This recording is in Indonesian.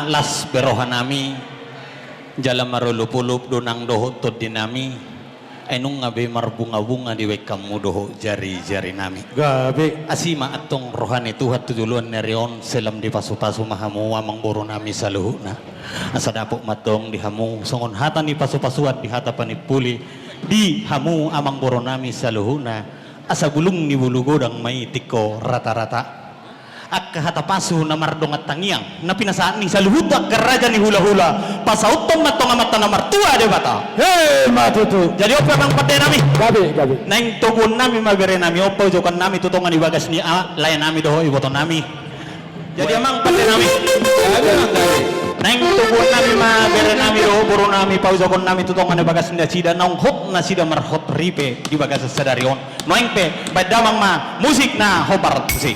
las berohanami jalan marulupulup dunang doho tod dinami enung ngabe marbunga-bunga di kamu doho jari-jari nami gabi asima atong rohani tuhat tuduluan nerion selam di pasu-pasu mahamu amang boro nami saluhuna asa dapok matong di hamu songon hata ni pasu-pasuat di hata panipuli di hamu amang boro nami saluhuna asa gulung ni bulu godang may tiko rata-rata ak hata pasu na mardong at tangiang na pinasaan ni saluhutak karaja ni hula-hula pasautong matong amata na martua de bata hei matutu jadi opa bang pade nami gabi naing tugon nami mabere nami opa jokan nami tutongan ibagas ni layan nami doho iboton nami jadi amang pade nami naing tugon nami mabere nami doho buru nami paujokon nami tutongan ibagas ni sida naung hot na sida marhot ripe ibagas sadarion noing pe badamang ma musik na hopar musik